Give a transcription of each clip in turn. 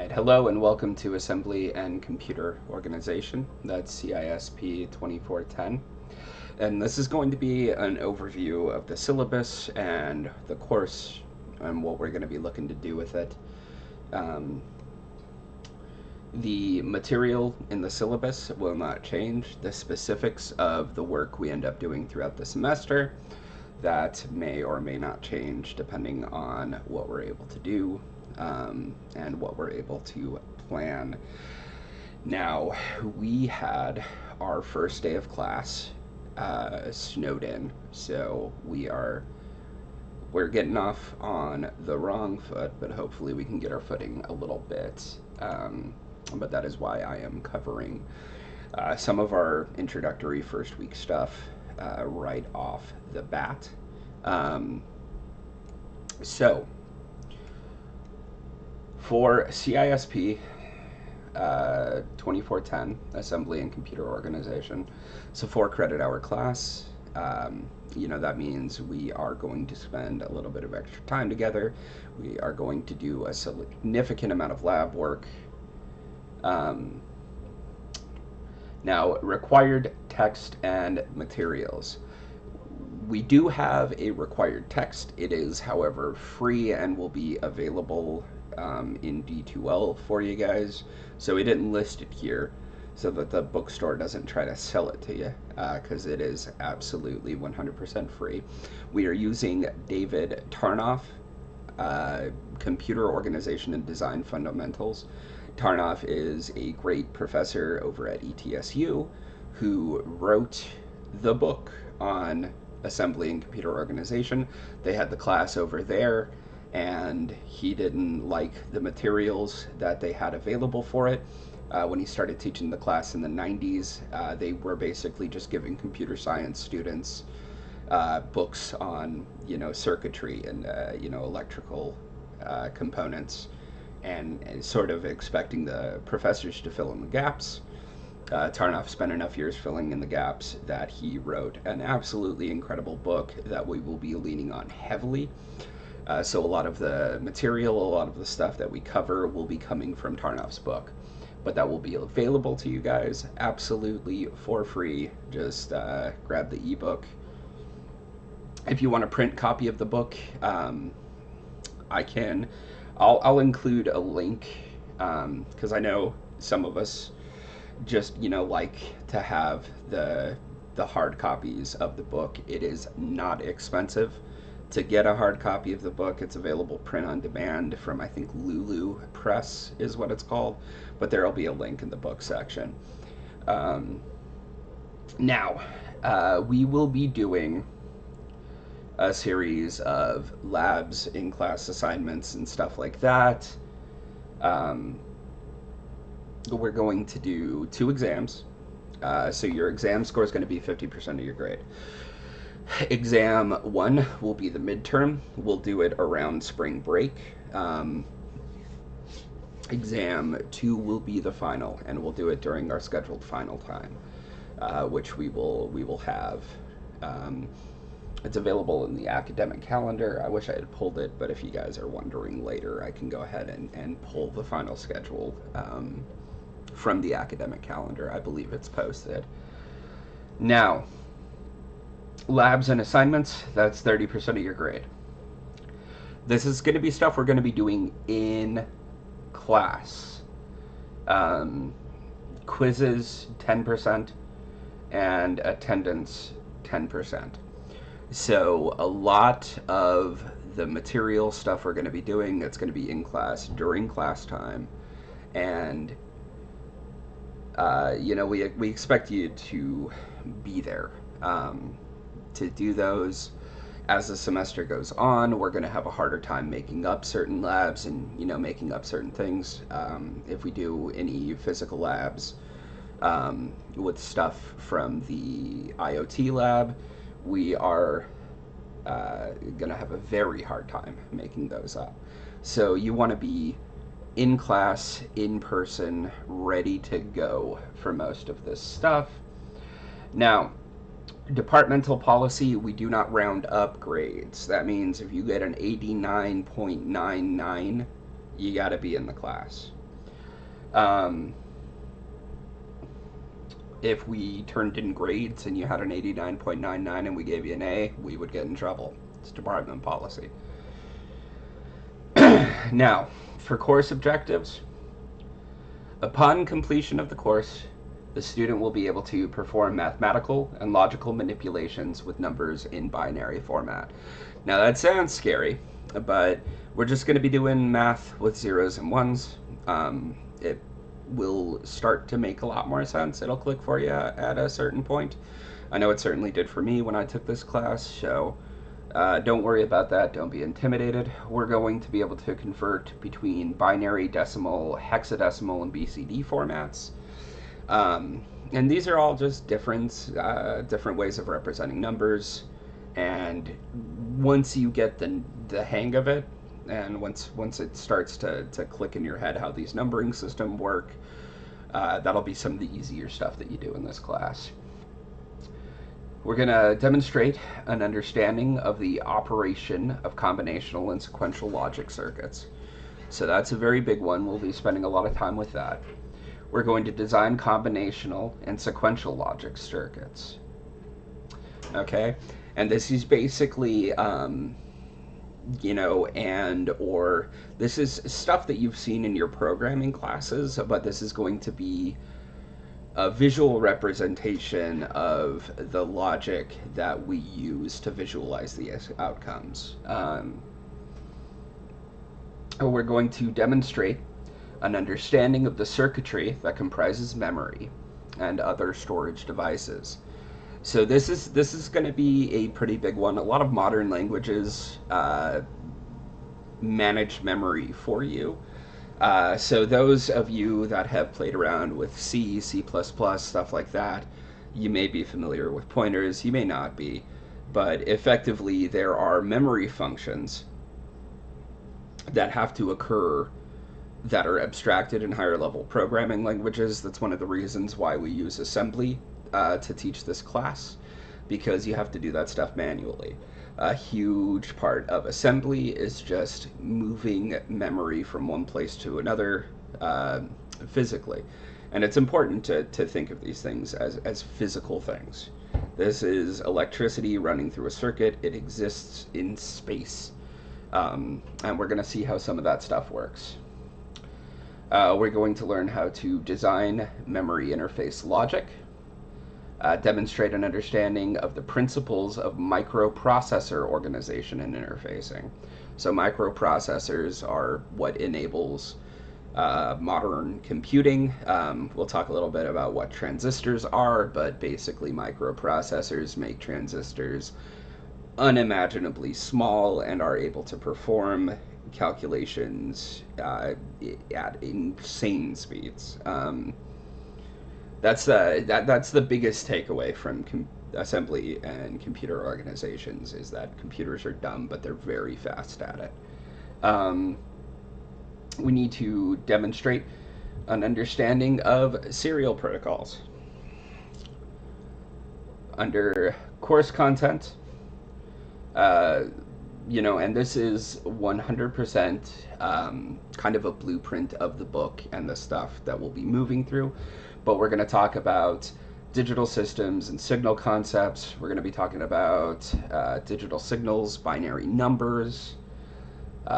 Alright, hello and welcome to Assembly and Computer Organization. That's CISP 2410. And this is going to be an overview of the syllabus and the course and what we're going to be looking to do with it. The material in the syllabus will not change. The specifics of the work we end up doing throughout the semester, that may or may not change depending on what we're able to do and what we're able to plan. Now, we had our first day of class snowed in, so we're getting off on the wrong foot, but hopefully we can get our footing a little bit. But that is why I am covering some of our introductory first week stuff right off the bat. So, for CISP 2410, Assembly and Computer Organization, it's a 4 credit hour class. That means we are going to spend a little bit of extra time together. We are going to do a significant amount of lab work. Now, required text and materials. We do have a required text. It is, however, free and will be available in D2L for you guys. So we didn't list it here so that the bookstore doesn't try to sell it to you, because it is absolutely 100% free. We are using David Tarnoff, Computer Organization and Design Fundamentals. Tarnoff is a great professor over at ETSU who wrote the book on assembly and computer organization. They had the class over there, and he didn't like the materials that they had available for it. When he started teaching the class in the 90s, they were basically just giving computer science students books on, circuitry and, electrical components, and sort of expecting the professors to fill in the gaps. Tarnoff spent enough years filling in the gaps that he wrote an absolutely incredible book that we will be leaning on heavily. So a lot of the material, a lot of the stuff that we cover will be coming from Tarnoff's book. But that will be available to you guys absolutely for free. Just grab the ebook. If you want a print copy of the book, I'll include a link, because I know some of us just like to have the hard copies of the book. It is not expensive to get a hard copy of the book. It's available print on demand from, I think, Lulu Press is what it's called, but there'll be a link in the book section. Now, we will be doing a series of labs, in-class assignments, and stuff like that. We're going to do 2 exams. So your exam score is going to be 50% of your grade. Exam 1 will be the midterm. We'll do it around spring break. Exam 2 will be the final, and we'll do it during our scheduled final time, which we will have. It's available in the academic calendar. I wish I had pulled it, but if you guys are wondering later, I can go ahead and pull the final schedule from the academic calendar. I believe it's posted. Now, labs and assignments, that's 30% of your grade. This is going to be stuff we're going to be doing in class. Quizzes, 10%, and attendance, 10%. So a lot of the material stuff we're going to be doing, that's going to be in class during class time. And, we expect you to be there to do those. As the semester goes on, we're going to have a harder time making up certain labs and, making up certain things. If we do any physical labs with stuff from the IoT lab, we are going to have a very hard time making those up. So you want to be in class, in person, ready to go for most of this stuff. Now, departmental policy, we do not round up grades. That means if you get an 89.99, you got to be in the class. Um, if we turned in grades and you had an 89.99 and we gave you an A, we would get in trouble. It's department policy. Now, for course objectives, upon completion of the course, the student will be able to perform mathematical and logical manipulations with numbers in binary format. Now, that sounds scary, but we're just going to be doing math with zeros and ones. It will start to make a lot more sense. It'll click for you at a certain point. I know it certainly did for me when I took this class, so don't worry about that. Don't be intimidated. We're going to be able to convert between binary, decimal, hexadecimal, and BCD formats. And these are all just different ways of representing numbers. And once you get the hang of it, and once it starts to click in your head how these numbering systems work, that'll be some of the easier stuff that you do in this class. We're going to demonstrate an understanding of the operation of combinational and sequential logic circuits. So that's a very big one. We'll be spending a lot of time with that. We're going to design combinational and sequential logic circuits. Okay? And this is basically, this is stuff that you've seen in your programming classes, but this is going to be a visual representation of the logic that we use to visualize the outcomes. We're going to demonstrate an understanding of the circuitry that comprises memory and other storage devices. So this is going to be a pretty big one. A lot of modern languages manage memory for you. So those of you that have played around with C, C++, stuff like that, you may be familiar with pointers, you may not be, but effectively there are memory functions that have to occur that are abstracted in higher level programming languages. That's one of the reasons why we use assembly to teach this class, because you have to do that stuff manually. A huge part of assembly is just moving memory from one place to another physically. And it's important to think of these things as physical things. This is electricity running through a circuit. It exists in space. And we're going to see how some of that stuff works. We're going to learn how to design memory interface logic, demonstrate an understanding of the principles of microprocessor organization and interfacing. So microprocessors are what enables modern computing. We'll talk a little bit about what transistors are, but basically microprocessors make transistors unimaginably small and are able to perform calculations at insane speeds. That's the biggest takeaway from assembly and computer organizations, is that computers are dumb, but they're very fast at it. We need to demonstrate an understanding of serial protocols. Under course content, and this is 100% kind of a blueprint of the book and the stuff that we'll be moving through. But we're going to talk about digital systems and signal concepts. We're going to be talking about digital signals, binary numbers,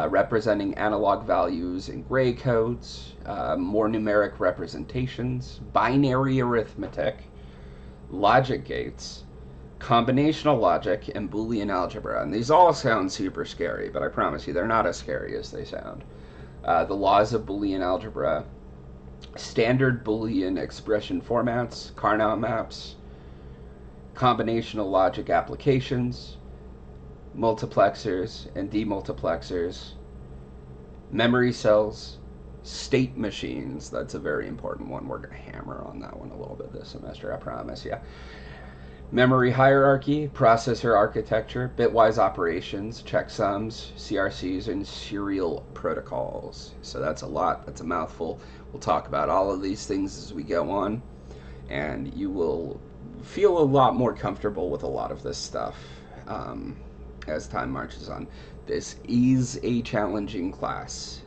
representing analog values in gray codes, more numeric representations, binary arithmetic, logic gates, combinational logic, and Boolean algebra. And these all sound super scary, but I promise you they're not as scary as they sound. The laws of Boolean algebra, standard Boolean expression formats, Carnot maps, combinational logic applications, multiplexers and demultiplexers, memory cells, state machines. That's a very important one. We're going to hammer on that one a little bit this semester, I promise you. Memory hierarchy, processor architecture, bitwise operations, checksums, CRCs, and serial protocols. So that's a lot. That's a mouthful. We'll talk about all of these things as we go on, and you will feel a lot more comfortable with a lot of this stuff as time marches on. This is a challenging class.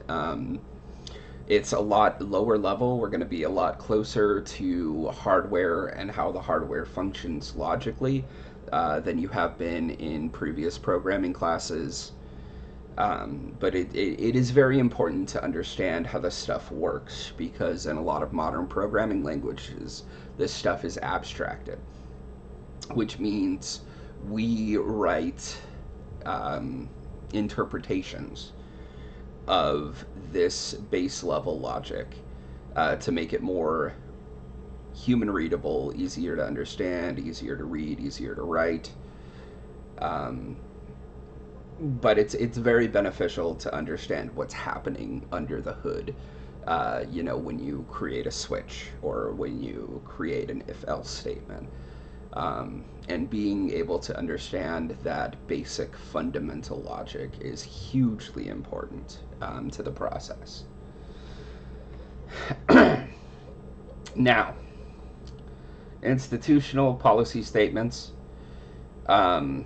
It's a lot lower level. We're going to be a lot closer to hardware and how the hardware functions logically than you have been in previous programming classes. But it is very important to understand how this stuff works because in a lot of modern programming languages, this stuff is abstracted, which means we write interpretations of this base level logic to make it more human readable, easier to understand, easier to read, easier to write. Um, but it's very beneficial to understand what's happening under the hood. When you create a switch or when you create an if-else statement, and being able to understand that basic fundamental logic is hugely important to the process. Now, institutional policy statements. Um,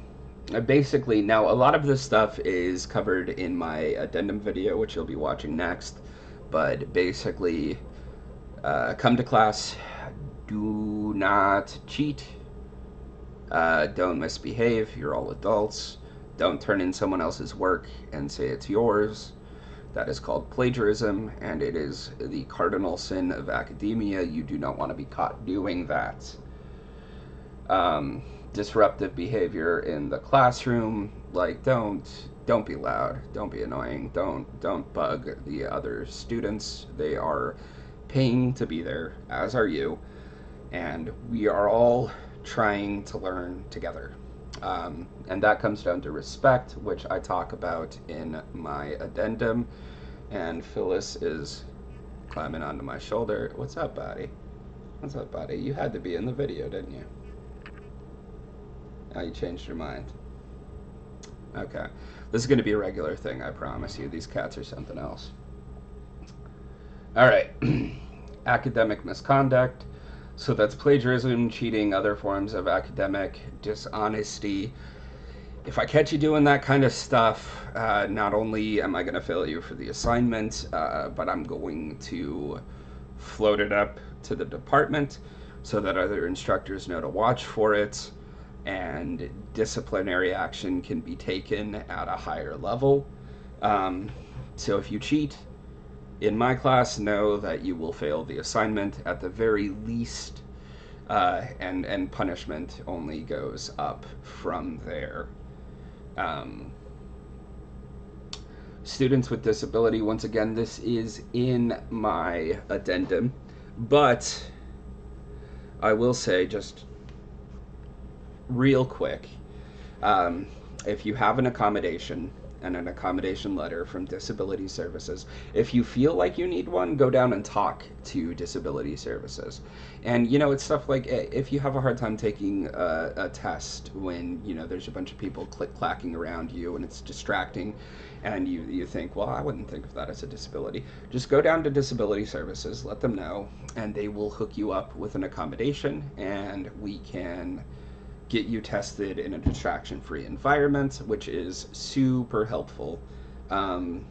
Basically, now a lot of this stuff is covered in my addendum video, which you'll be watching next. But basically, come to class, do not cheat, don't misbehave, you're all adults, don't turn in someone else's work and say it's yours. That is called plagiarism, and it is the cardinal sin of academia. You do not want to be caught doing that. Disruptive behavior in the classroom, like don't be loud, don't be annoying, don't bug the other students. They are paying to be there, as are you, and we are all trying to learn together. And that comes down to respect, which I talk about in my addendum. And Phyllis is climbing onto my shoulder. What's up, buddy? What's up, buddy? You had to be in the video, didn't you? Now you changed your mind. Okay. This is going to be a regular thing, I promise you. These cats are something else. All right. Academic misconduct. So that's plagiarism, cheating, other forms of academic dishonesty. If I catch you doing that kind of stuff, not only am I going to fail you for the assignment, but I'm going to float it up to the department so that other instructors know to watch for it, and disciplinary action can be taken at a higher level. So if you cheat in my class, know that you will fail the assignment at the very least, and punishment only goes up from there. Students with disability, once again, this is in my addendum, but I will say just real quick, if you have an accommodation and an accommodation letter from Disability Services, if you feel like you need one, go down and talk to Disability Services. And it's stuff like if you have a hard time taking a test when there's a bunch of people click-clacking around you and it's distracting, and you think, well, I wouldn't think of that as a disability. Just go down to Disability Services, let them know, and they will hook you up with an accommodation, and we can get you tested in a distraction-free environment, which is super helpful. But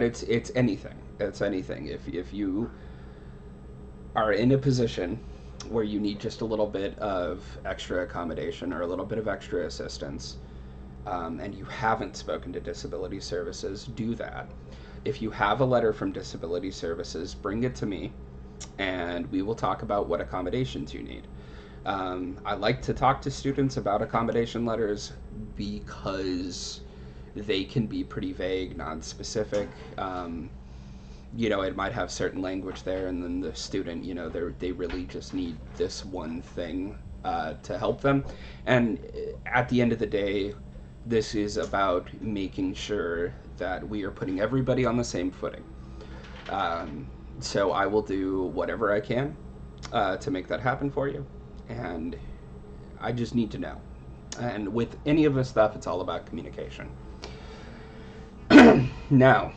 it's anything. It's anything. If you are in a position where you need just a little bit of extra accommodation or a little bit of extra assistance, and you haven't spoken to Disability Services, do that. If you have a letter from Disability Services, bring it to me, and we will talk about what accommodations you need. I like to talk to students about accommodation letters because they can be pretty vague, non-specific. It might have certain language there, and then the student, they really just need this one thing to help them. And at the end of the day, this is about making sure that we are putting everybody on the same footing. So I will do whatever I can to make that happen for you. And I just need to know. And with any of this stuff, it's all about communication. Now,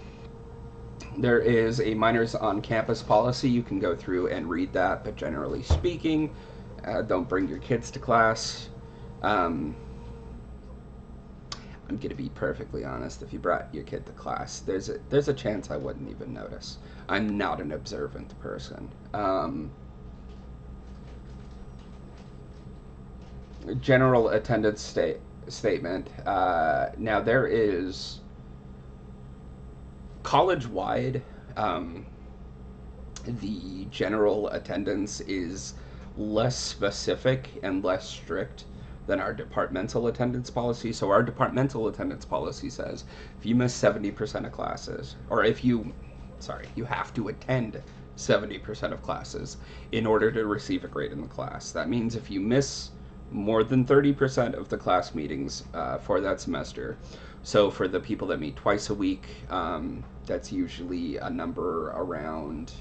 there is a minors on campus policy. You can go through and read that, but generally speaking, don't bring your kids to class. I'm gonna be perfectly honest. If you brought your kid to class, there's a chance I wouldn't even notice. I'm not an observant person. General attendance statement. Now there is college wide. The general attendance is less specific and less strict than our departmental attendance policy. So our departmental attendance policy says if you miss 70% of classes, or if you, sorry, you have to attend 70% of classes in order to receive a grade in the class. That means if you miss more than 30% of the class meetings for that semester, so for the people that meet twice a week, that's usually a number around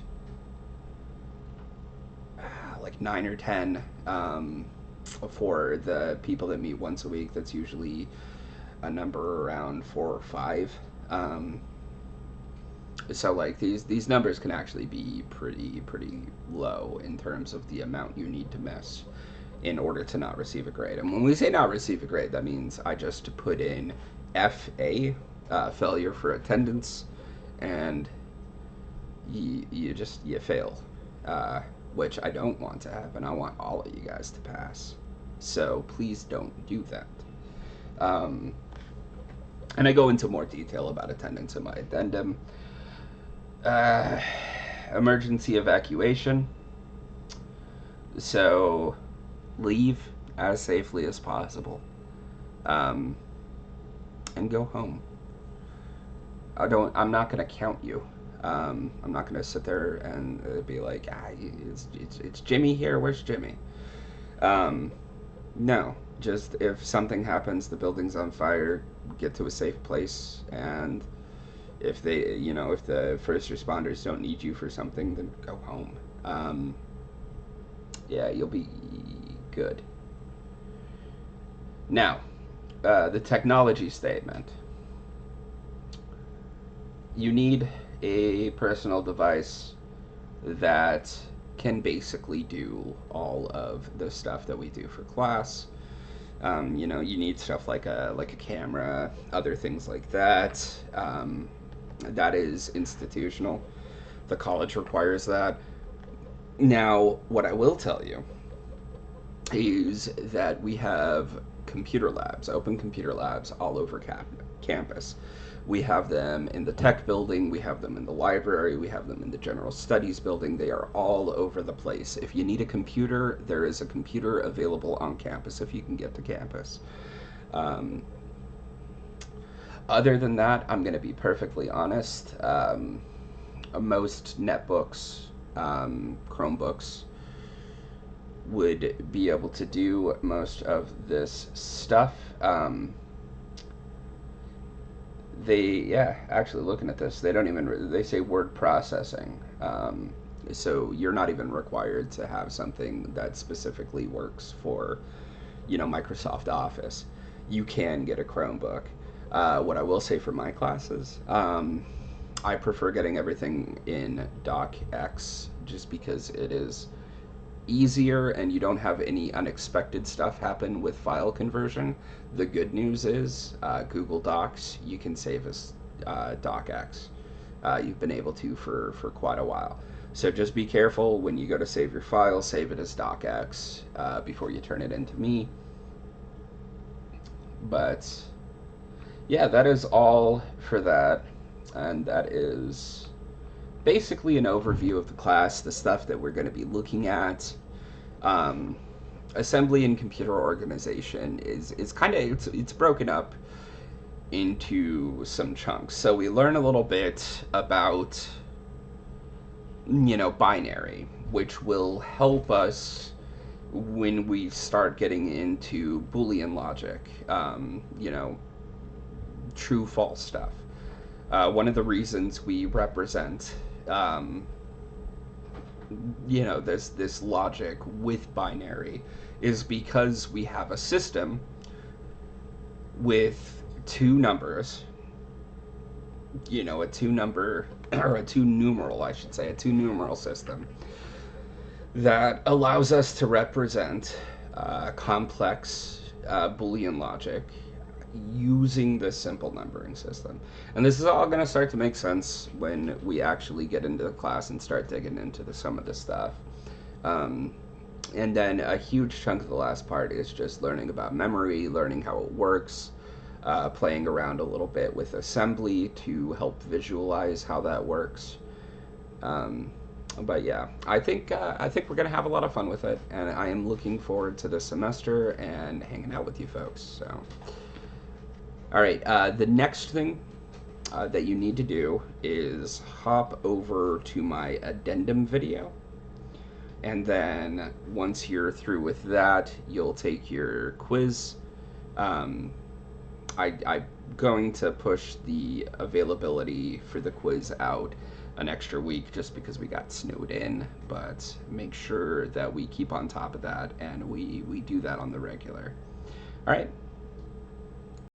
like 9 or 10. For the people that meet once a week, that's usually a number around 4 or 5. So like these numbers can actually be pretty low in terms of the amount you need to miss in order to not receive a grade. And when we say not receive a grade, that means I just put in FA, failure for attendance, and you fail, which I don't want to happen. I want all of you guys to pass. So please don't do that. Um, and I go into more detail about attendance in my addendum. Uh, Emergency evacuation. So leave as safely as possible, um, and go home. I'm not gonna count you. I'm not gonna sit there and be like, it's Jimmy here. Where's Jimmy? Um, no, just if something happens, the building's on fire, get to a safe place, and if if the first responders don't need you for something, then go home. Yeah, you'll be good. Now, the technology statement. You need a personal device that can basically do all of the stuff that we do for class. You need stuff like a camera, other things like that. That is institutional. The college requires that. Now, what I will tell you is that we have computer labs, open computer labs all over campus. We have them in the tech building, we have them in the library, we have them in the general studies building. They are all over the place. If you need a computer, there is a computer available on campus if you can get to campus. Um, Other than that, I'm going to be perfectly honest. Most netbooks, Chromebooks, would be able to do most of this stuff. Actually looking at this, they don't even, they say word processing. So you're not even required to have something that specifically works for, Microsoft Office. You can get a Chromebook. What I will say for my classes, I prefer getting everything in DocX just because it is easier and you don't have any unexpected stuff happen with file conversion. The good news is Google Docs, you can save as DocX. You've been able to for quite a while. So just be careful when you go to save your file, save it as DocX before you turn it into me. But yeah, that is all for that. And that is basically an overview of the class, the stuff that we're going to be looking at. Um, Assembly and computer organization is kind of it's broken up into some chunks. So we learn a little bit about binary, which will help us when we start getting into Boolean logic. True false stuff. One of the reasons we represent this logic with binary is because we have a system with two numbers, a two number or a two numeral, I should say, a two numeral system that allows us to represent complex Boolean logic using the simple numbering system. And this is all going to start to make sense when we actually get into the class and start digging into some of the stuff. Um, and then a huge chunk of the last part is just learning about memory, learning how it works, playing around a little bit with assembly to help visualize how that works. Um, but yeah, I think we're gonna have a lot of fun with it, and I am looking forward to this semester and hanging out with you folks. So, all right, the next thing that you need to do is hop over to my addendum video, and then once you're through with that, you'll take your quiz. Um, I'm going to push the availability for the quiz out an extra week just because we got snowed in, but make sure that we keep on top of that and we do that on the regular. All right,